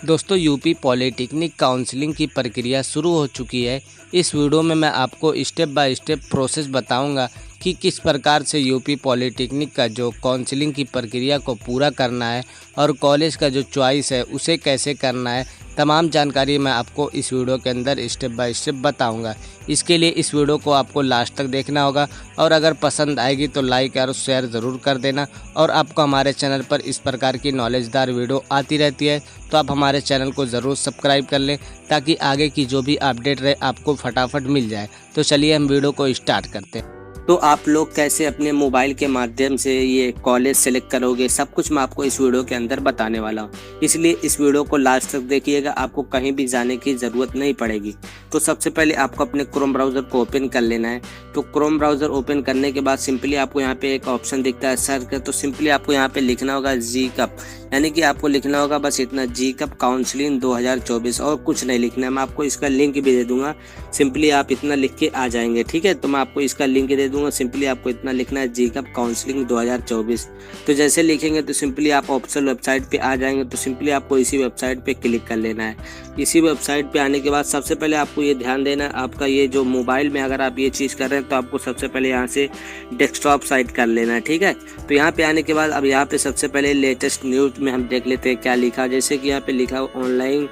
दोस्तों UP polytechnic counselling की प्रक्रिया शुरू हो चुकी है। इस वीडियो में मैं आपको स्टेप बाय स्टेप प्रोसेस बताऊंगा कि किस प्रकार से यूपी पॉलिटेक्निक का जो काउंसलिंग की प्रक्रिया को पूरा करना है और कॉलेज का जो चॉइस है उसे कैसे करना है। तमाम जानकारी मैं आपको इस वीडियो के अंदर स्टेप बाय स्टेप बताऊंगा। इसके लिए इस वीडियो को आपको लास्ट तक देखना होगा और अगर पसंद आएगी तो लाइक और शेयर ज़रूर कर देना। और आपको हमारे चैनल पर इस प्रकार की नॉलेजदार वीडियो आती रहती है तो आप हमारे चैनल को ज़रूर सब्सक्राइब कर लें ताकि आगे की जो भी अपडेट रहे आपको फटाफट मिल जाए। तो चलिए हम वीडियो को स्टार्ट करते हैं। तो आप लोग कैसे अपने मोबाइल के माध्यम से ये कॉलेज सेलेक्ट करोगे, सब कुछ मैं आपको इस वीडियो के अंदर बताने वाला हूँ। इसलिए इस वीडियो को लास्ट तक देखिएगा, आपको कहीं भी जाने की ज़रूरत नहीं पड़ेगी। तो सबसे पहले आपको अपने क्रोम ब्राउज़र को ओपन कर लेना है। तो क्रोम ब्राउज़र ओपन करने के बाद सिंपली आपको यहाँ पे एक ऑप्शन दिखता है सर्च का, तो सिंपली आपको यहाँ पे लिखना होगा जी-कप, यानी कि आपको लिखना होगा बस इतना, जी-कप काउंसलिंग 2024, और कुछ नहीं लिखना है। मैं आपको इसका लिंक भी दे दूंगा, सिंपली आप इतना लिख के आ जाएंगे। ठीक है, तो मैं आपको इसका लिंक दे दूंगा, सिंपली आपको इतना लिखना है जी-कप काउंसलिंग 2024। तो जैसे लिखेंगे तो सिंपली आप ऑफिशियल वेबसाइट पे आ जाएंगे। तो सिंपली आपको इसी वेबसाइट पे क्लिक कर लेना है। इसी वेबसाइट पे आने के बाद सबसे पहले आपको ये ध्यान देना है, आपका ये जो मोबाइल में अगर आप ये चीज़ कर रहे हैं तो आपको सबसे पहले यहाँ से डेस्कटॉप साइट कर लेना है। ठीक है, तो यहाँ पे आने के बाद अब यहाँ पे सबसे पहले लेटेस्ट न्यूज़ में हम देख लेते हैं क्या लिखा। जैसे कि यहाँ पे लिखा ऑनलाइन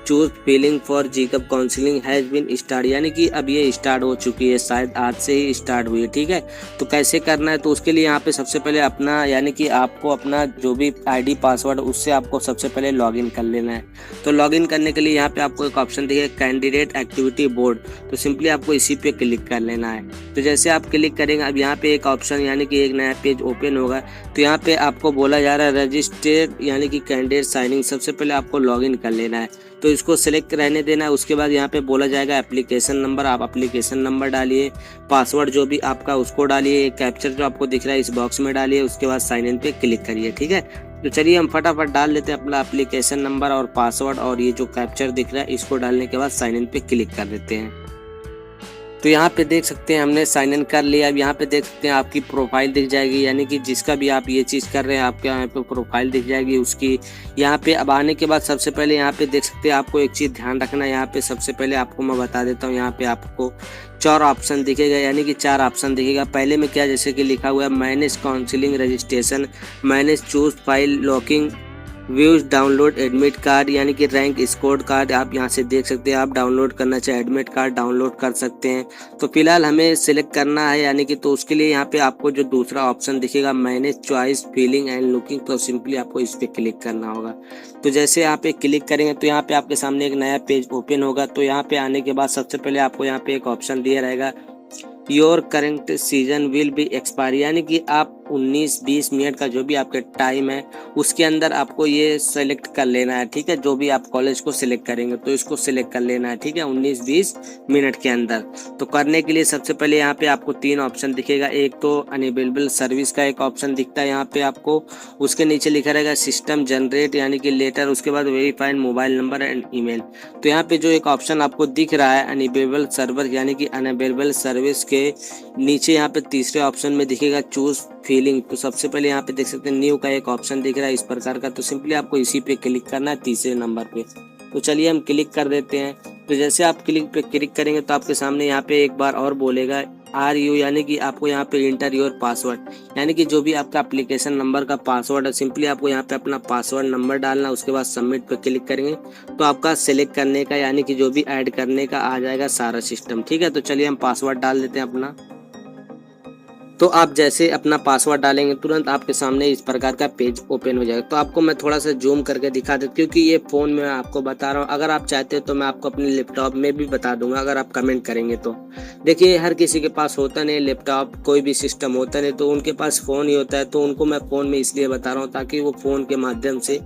चूज फीलिंग फॉर जी-कप काउंसलिंग हैज़ बीन स्टार्ट, यानी कि अब ये स्टार्ट हो चुकी है, शायद आज से ही स्टार्ट हुई है। ठीक है, तो कैसे करना है, तो उसके लिए यहाँ पे सबसे पहले अपना, यानी कि आपको अपना जो भी आईडी पासवर्ड उससे आपको सबसे पहले लॉगिन कर लेना है। तो लॉगिन करने के लिए यहाँ पे आपको एक ऑप्शन दिखेगा कैंडिडेट एक्टिविटी बोर्ड, तो सिंपली आपको इसी पे क्लिक कर लेना है। तो जैसे आप क्लिक करेंगे अब यहाँ पे एक ऑप्शन, यानी कि एक नया पेज ओपन होगा। तो यहाँ पे आपको बोला जा रहा है रजिस्टर्ड, यानी कि कैंडिडेट साइनिंग, सबसे पहले आपको लॉगिन कर लेना है। तो इसको सिलेक्ट रहने देना है। उसके बाद यहाँ पे बोला जाएगा एप्लीकेशन नंबर, आप एप्लीकेशन नंबर डालिए, पासवर्ड जो भी आपका उसको डालिए, कैप्चर जो आपको दिख रहा है इस बॉक्स में डालिए, उसके बाद साइन इन पे क्लिक करिए। ठीक है, तो चलिए हम फटाफट डाल लेते हैं अपना एप्लीकेशन नंबर और पासवर्ड, और ये जो कैप्चर दिख रहा है इसको डालने के बाद साइन इन पे क्लिक कर देते हैं। तो यहाँ पे देख सकते हैं हमने साइन इन कर लिया। अब यहाँ पे देख सकते हैं आपकी प्रोफाइल दिख जाएगी, यानी कि जिसका भी आप ये चीज़ कर रहे हैं आपके यहाँ पे प्रोफाइल दिख जाएगी उसकी। यहाँ पे अब आने के बाद सबसे पहले यहाँ पे देख सकते हैं, आपको एक चीज़ ध्यान रखना है। यहाँ पे सबसे पहले आपको मैं बता देता हूँ, यहाँ पे आपको 4 ऑप्शन दिखेगा, यानी कि 4 ऑप्शन दिखेगा। पहले में क्या, जैसे कि लिखा हुआ है manage counselling registration, manage choose file locking, views download admit card, यानी कि रैंक स्कोर कार्ड आप यहाँ से देख सकते हैं। आप डाउनलोड करना चाहे एडमिट कार्ड डाउनलोड कर सकते हैं। तो फिलहाल हमें सिलेक्ट करना है, यानी कि तो उसके लिए यहाँ पे आपको जो दूसरा ऑप्शन दिखेगा manage choice feeling and looking, तो सिंपली आपको इस पे क्लिक करना होगा। तो जैसे यहाँ पे क्लिक करेंगे तो यहाँ पे आपके सामने एक नया पेज ओपन होगा। तो यहाँ पे आने के बाद सबसे पहले आपको यहाँ पे एक ऑप्शन दिया रहेगा your current season will be expire, यानी कि आप 19-20 मिनट का जो भी आपके टाइम है उसके अंदर आपको ये सेलेक्ट कर लेना है। ठीक है, जो भी आप कॉलेज को सिलेक्ट करेंगे तो इसको सिलेक्ट कर लेना है। ठीक है, 19-20 मिनट के अंदर। तो करने के लिए सबसे पहले यहाँ पे आपको 3 ऑप्शन दिखेगा। एक तो अनअवेलेबल सर्विस का एक ऑप्शन दिखता है यहाँ पे आपको, उसके नीचे लिखा रहेगा सिस्टम जनरेट, यानी कि लेटर, उसके बाद verified mobile number and email. तो यहाँ पे जो एक ऑप्शन आपको दिख रहा है अनअवेलेबल सर्वर, यानी कि अनअवेलेबल सर्विस के नीचे यहाँ पे तीसरे ऑप्शन में दिखेगा चूज फीलिंग। तो सबसे पहले यहाँ पे देख सकते हैं न्यू का एक ऑप्शन दिख रहा है इस प्रकार का, तो सिंपली आपको इसी पे क्लिक करना है तीसरे नंबर पे। तो चलिए हम क्लिक कर देते हैं। तो जैसे आप क्लिक करेंगे तो आपके सामने यहाँ पे एक बार और बोलेगा आर यू, यानी कि आपको यहाँ पे इंटर योर पासवर्ड, यानी कि जो भी आपका एप्लीकेशन नंबर का पासवर्ड है सिंपली आपको यहाँ पे अपना पासवर्ड नंबर डालना। उसके बाद सबमिट पे क्लिक करेंगे तो आपका सिलेक्ट करने का, यानी कि जो भी ऐड करने का आ जाएगा सारा सिस्टम। ठीक है, तो चलिए हम पासवर्ड डाल देते हैं अपना। तो आप जैसे अपना पासवर्ड डालेंगे तुरंत आपके सामने इस प्रकार का पेज ओपन हो जाएगा। तो आपको मैं थोड़ा सा जूम करके दिखा देता हूँ, क्योंकि ये फ़ोन में आपको बता रहा हूँ। अगर आप चाहते हो तो मैं आपको अपने लैपटॉप में भी बता दूंगा, अगर आप कमेंट करेंगे तो। देखिए हर किसी के पास होता नहीं लैपटॉप, कोई भी सिस्टम होता नहीं, तो उनके पास फ़ोन ही होता है। तो उनको मैं फ़ोन में इसलिए बता रहा हूँ ताकि वो फ़ोन के माध्यम से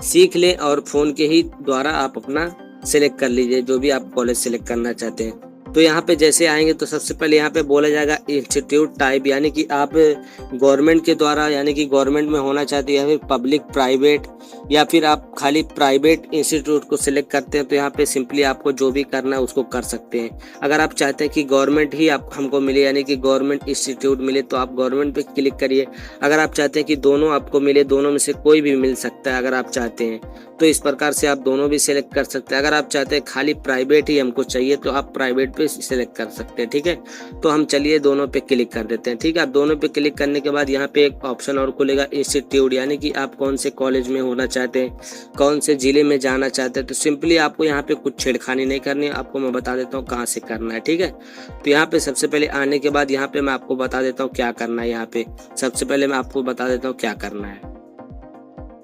सीख लें और फ़ोन के ही द्वारा आप अपना सिलेक्ट कर लीजिए जो भी आप कॉलेज सिलेक्ट करना चाहते हैं। तो यहाँ पे जैसे आएंगे तो सबसे पहले यहाँ पे बोला जाएगा इंस्टीट्यूट टाइप, यानी कि आप गवर्नमेंट के द्वारा यानी कि गवर्नमेंट में होना चाहते हैं या फिर पब्लिक प्राइवेट, या फिर आप खाली प्राइवेट इंस्टीट्यूट को सिलेक्ट करते हैं तो यहाँ पे सिंपली आपको जो भी करना है उसको कर सकते हैं। अगर आप चाहते हैं कि गवर्नमेंट ही आप हमको मिले यानी कि गवर्नमेंट इंस्टीट्यूट मिले तो आप गवर्नमेंट पे क्लिक करिए। अगर आप चाहते हैं कि दोनों आपको मिले, दोनों में से कोई भी मिल सकता है अगर आप चाहते हैं तो इस प्रकार से आप दोनों भी सिलेक्ट कर सकते हैं। अगर आप चाहते हैं खाली प्राइवेट ही हमको चाहिए तो आप प्राइवेट पे सिलेक्ट कर सकते हैं। ठीक है, तो हम चलिए दोनों पे क्लिक कर देते हैं। ठीक है, आप दोनों पे क्लिक करने के बाद यहाँ पे एक ऑप्शन और खुलेगा इंस्टीट्यूट, यानी कि आप कौन से कॉलेज में होना चाहते हैं, कौन से जिले में जाना चाहते हैं। तो सिंपली आपको यहाँ पे कुछ छेड़खानी नहीं करनी है, आपको मैं बता देता हूँ कहाँ से करना है। ठीक है, तो यहाँ पे सबसे पहले आने के बाद यहाँ पे मैं आपको बता देता हूँ क्या करना है। यहाँ पे सबसे पहले मैं आपको बता देता हूँ क्या करना है।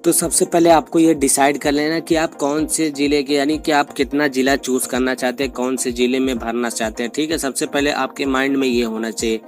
तो सबसे पहले आपको ये डिसाइड कर लेना कि आप कौन से ज़िले के यानी कि आप कितना ज़िला चूज़ करना चाहते हैं, कौन से ज़िले में भरना चाहते हैं। ठीक है, सबसे पहले आपके माइंड में ये होना चाहिए।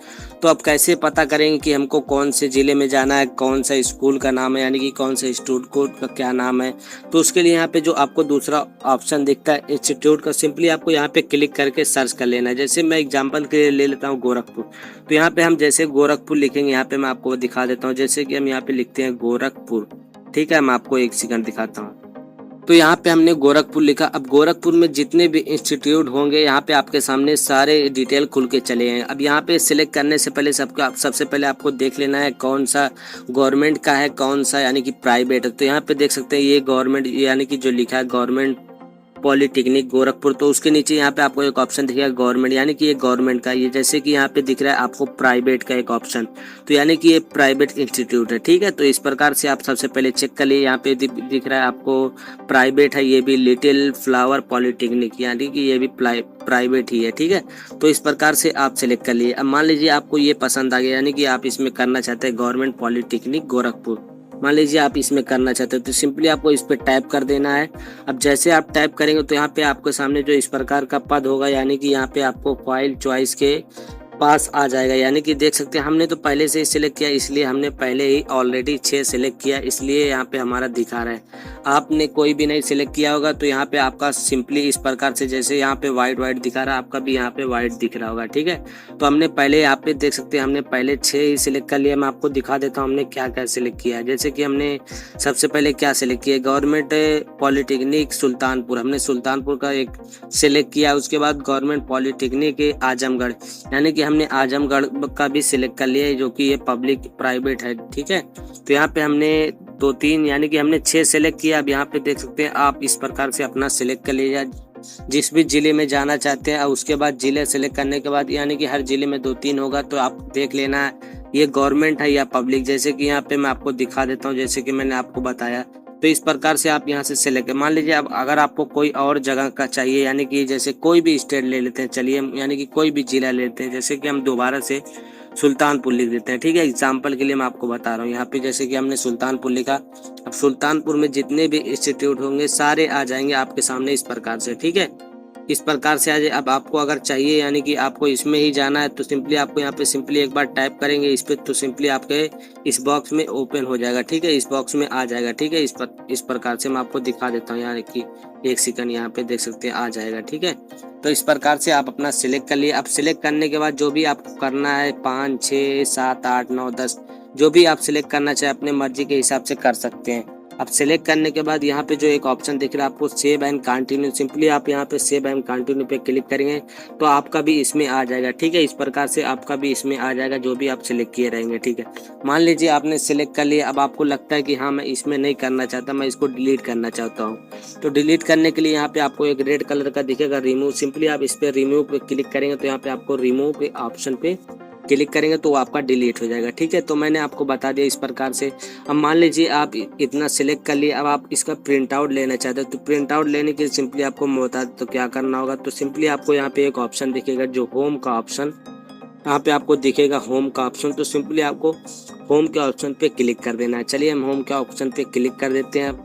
तो आप कैसे पता करेंगे कि हमको कौन से ज़िले में जाना है, कौन सा स्कूल का नाम है, यानी कि कौन से इंस्टीट्यूट का क्या नाम है। तो उसके लिए यहाँ पे जो आपको दूसरा ऑप्शन दिखता है इंस्टीट्यूट का, सिंपली आपको यहाँ पे क्लिक करके सर्च कर लेना है। जैसे मैं एग्जाम्पल के लिए ले लेता हूँ गोरखपुर, तो यहाँ पे हम जैसे गोरखपुर लिखेंगे, यहाँ पे मैं आपको दिखा देता हूँ। जैसे कि हम यहाँ पे लिखते हैं गोरखपुर। ठीक है, मैं आपको एक सेकंड दिखाता हूँ। तो यहाँ पे हमने गोरखपुर लिखा। अब गोरखपुर में जितने भी इंस्टीट्यूट होंगे यहाँ पे आपके सामने सारे डिटेल खुल के चले हैं। अब यहाँ पे सिलेक्ट करने से पहले सबसे पहले आपको देख लेना है कौन सा गवर्नमेंट का है, कौन सा यानी कि प्राइवेट है। तो यहाँ पे देख सकते हैं ये गवर्नमेंट यानी कि जो लिखा है गवर्नमेंट पॉलिटेक्निक गोरखपुर, तो उसके नीचे यहाँ पे आपको एक ऑप्शन दिखेगा गवर्नमेंट, यानी कि ये गवर्नमेंट का। ये जैसे कि यहाँ पे दिख रहा है आपको प्राइवेट का एक ऑप्शन, तो यानी कि ये प्राइवेट इंस्टीट्यूट है। ठीक है, तो इस प्रकार से आप सबसे पहले चेक कर लिए। यहाँ पे दिख रहा है आपको प्राइवेट है, ये भी लिटिल फ्लावर पॉलिटेक्निक, यानी कि ये भी प्राइवेट ही है। ठीक है, तो इस प्रकार से आप सिलेक्ट कर लिए। अब मान लीजिए आपको ये पसंद आ गया, यानी कि आप इसमें करना चाहते हैं गवर्नमेंट पॉलिटेक्निक गोरखपुर। मान लीजिए आप इसमें करना चाहते हैं तो सिंपली आपको इस पे टाइप कर देना है। अब जैसे आप टाइप करेंगे तो यहाँ पे आपके सामने जो इस प्रकार का पद होगा, यानी कि यहाँ पे आपको फाइल चॉइस के पास आ जाएगा। यानी कि देख सकते हैं हमने तो पहले से ही सिलेक्ट किया, इसलिए हमने पहले ही ऑलरेडी 6 सिलेक्ट किया, इसलिए यहाँ पे हमारा दिखा रहा है। आपने कोई भी नहीं सिलेक्ट किया होगा तो यहाँ पे आपका सिंपली इस प्रकार से जैसे यहाँ पे वाइट दिखा रहा है, आपका भी यहाँ पे वाइट दिख रहा होगा। ठीक है, तो हमने पहले यहाँ पे देख सकते हैं हमने पहले 6 ही सिलेक्ट कर लिया। मैं आपको दिखा देता हूँ हमने क्या क्या सिलेक्ट किया है। जैसे कि हमने सबसे पहले क्या सिलेक्ट किया, गवर्नमेंट पॉलिटेक्निक सुल्तानपुर, हमने सुल्तानपुर का एक सिलेक्ट किया। उसके बाद गवर्नमेंट पॉलिटेक्निक आजमगढ़, यानी कि हमने आजमगढ़ का भी सिलेक्ट कर लिया है, जो कि ये पब्लिक प्राइवेट है। ठीक है, तो यहाँ पे हमने 2-3 यानी कि हमने 6 सिलेक्ट किया। अब यहाँ पे देख सकते हैं आप इस प्रकार से अपना सिलेक्ट कर लीजिए जिस भी जिले में जाना चाहते हैं। उसके बाद जिले सिलेक्ट करने के बाद यानी कि हर जिले में 2-3 होगा, तो आप देख लेना ये गवर्नमेंट है या पब्लिक। जैसे कि यहाँ पे मैं आपको दिखा देता हूँ, जैसे कि मैंने आपको बताया, तो इस प्रकार से आप यहाँ से सिलेक्ट। मान लीजिए अब अगर आपको कोई और जगह का चाहिए, यानी कि जैसे कोई भी स्टेट ले लेते हैं, चलिए यानी कि कोई भी जिला लेते हैं, जैसे कि हम दोबारा से सुल्तानपुर लिख देते हैं। ठीक है, एग्जाम्पल के लिए मैं आपको बता रहा हूँ। यहाँ पे जैसे कि हमने सुल्तानपुर लिखा। अब सुल्तानपुर में जितने भी इंस्टीट्यूट होंगे सारे आ जाएंगे आपके सामने इस प्रकार से। ठीक है, इस प्रकार से आ जाए। अब आपको अगर चाहिए यानी कि आपको इसमें ही जाना है तो सिंपली आपको यहाँ पे सिंपली एक बार टाइप करेंगे इस पे, तो सिंपली आपके इस बॉक्स में ओपन हो जाएगा। ठीक है, इस बॉक्स में आ जाएगा। ठीक है, इस प्रकार से मैं आपको दिखा देता हूँ, यानी कि एक सेकंड यहाँ पे देख सकते हैं आ जाएगा। ठीक है, तो इस प्रकार से आप अपना सिलेक्ट कर लिए। अब सिलेक्ट करने के बाद जो भी आपको करना है 5, 6, 7, 8, 9, 10 जो भी आप सिलेक्ट करना चाहे अपने मर्जी के हिसाब से कर सकते हैं। अब सिलेक्ट करने के बाद यहाँ पे जो एक ऑप्शन दिख रहा है आपको सेव एंड कंटिन्यू, सिंपली आप यहाँ पे सेव एंड कंटिन्यू पे क्लिक करेंगे तो आपका भी इसमें आ जाएगा। ठीक है, इस प्रकार से आपका भी इसमें आ जाएगा जो भी आप सिलेक्ट किए रहेंगे। ठीक है, मान लीजिए आपने सिलेक्ट कर लिया। अब आपको लगता है कि हाँ मैं इसमें नहीं करना चाहता, मैं इसको डिलीट करना चाहता हूँ, तो डिलीट करने के लिए यहाँ पे आपको एक रेड कलर का दिखेगा रिमूव, सिंपली आप इस पर रिमूव पे क्लिक करेंगे तो यहाँ पे आपको रिमूव पे ऑप्शन पे क्लिक करेंगे तो वो आपका डिलीट हो जाएगा। ठीक है, तो मैंने आपको बता दिया इस प्रकार से। अब मान लीजिए आप इतना सिलेक्ट कर लिए, अब आप इसका प्रिंट आउट लेना चाहते हो, तो प्रिंट आउट लेने के लिए सिंपली आपको मैं बता तो क्या करना होगा। तो सिंपली आपको यहाँ पे एक ऑप्शन दिखेगा जो होम का ऑप्शन, यहाँ पे आपको दिखेगा होम का ऑप्शन, तो सिंपली आपको होम के ऑप्शन पे क्लिक कर देना है। चलिए हम होम के ऑप्शन पे क्लिक कर देते हैं।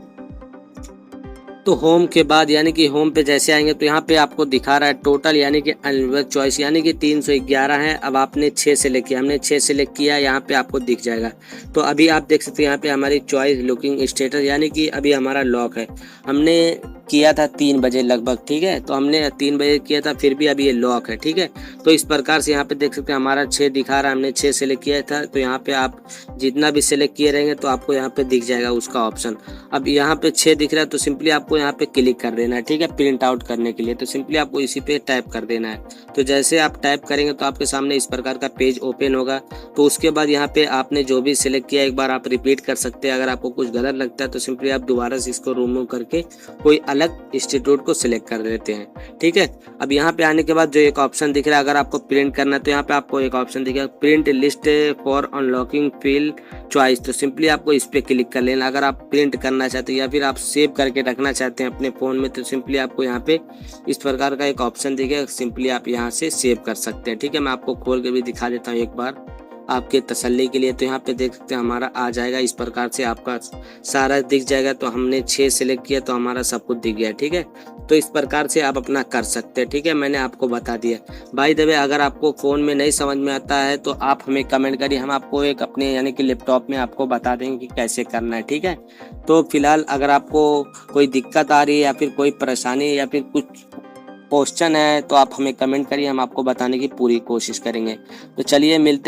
तो होम के बाद यानी कि होम पे जैसे आएंगे तो यहाँ पे आपको दिखा रहा है टोटल यानी कि अनलिमिटेड चॉइस यानी कि 311 है। अब आपने 6 सेलेक्ट किया, हमने 6 सेलेक्ट किया, यहाँ पे आपको दिख जाएगा। तो अभी आप देख सकते हैं यहाँ पे हमारी चॉइस लुकिंग स्टेटस यानी कि अभी हमारा लॉक है। हमने किया था 3 बजे लगभग, ठीक है। तो हमने 3 बजे किया था, फिर भी अभी ये लॉक है, ठीक है। तो इस प्रकार से यहाँ पे देख सकते हैं हमारा 6 दिखा रहा है, हमने 6 सेलेक्ट किया था। तो यहाँ पे आप जितना भी सेलेक्ट किए रहेंगे तो आपको यहाँ पे दिख जाएगा उसका ऑप्शन। अब यहाँ पे 6 दिख रहा है तो सिंपली आपको यहाँ पे क्लिक कर देना है, ठीक है, प्रिंट आउट करने के लिए। तो सिंपली आपको इसी पे टाइप कर देना है। तो जैसे आप टाइप करेंगे तो आपके सामने इस प्रकार का पेज ओपन होगा। तो उसके बाद यहाँ पे आपने जो भी सिलेक्ट किया एक बार आप रिपीट कर सकते हैं। अगर आपको कुछ गलत लगता है तो सिंपली आप दोबारा से इसको रिमूव करके कोई अलग इंस्टीट्यूट को सिलेक्ट कर देते हैं, ठीक है। अब यहाँ पे आने के बाद जो एक ऑप्शन दिख रहा है, अगर आपको प्रिंट करना है तो यहाँ पे आपको एक ऑप्शन दिखेगा print list for unlocking field choice. तो सिंपली आपको इस पे क्लिक कर लेना। अगर आप प्रिंट करना चाहते हैं या फिर आप सेव करके रखना चाहते हैं अपने फ़ोन में तो सिंपली आपको यहाँ पे इस प्रकार का एक ऑप्शन दिखेगा, सिंपली आप यहाँ से सेव कर सकते हैं, ठीक है। मैं आपको खोल के भी दिखा देता हूँ एक बार आपके तसल्ली के लिए। तो यहाँ पे देख सकते हैं हमारा आ जाएगा, इस प्रकार से आपका सारा दिख जाएगा। तो हमने 6 सेलेक्ट किया तो हमारा सब कुछ दिख गया, ठीक है। तो इस प्रकार से आप अपना कर सकते हैं, ठीक है। मैंने आपको बता दिया। बाय द वे, अगर आपको फ़ोन में नहीं समझ में आता है तो आप हमें कमेंट करिए, हम आपको एक अपने यानी कि लैपटॉप में आपको बता देंगे कि कैसे करना है, ठीक है। तो फिलहाल अगर आपको कोई दिक्कत आ रही है या फिर कोई परेशानी या फिर कुछ क्वेश्चन है तो आप हमें कमेंट करिए, हम आपको बताने की पूरी कोशिश करेंगे। तो चलिए मिलते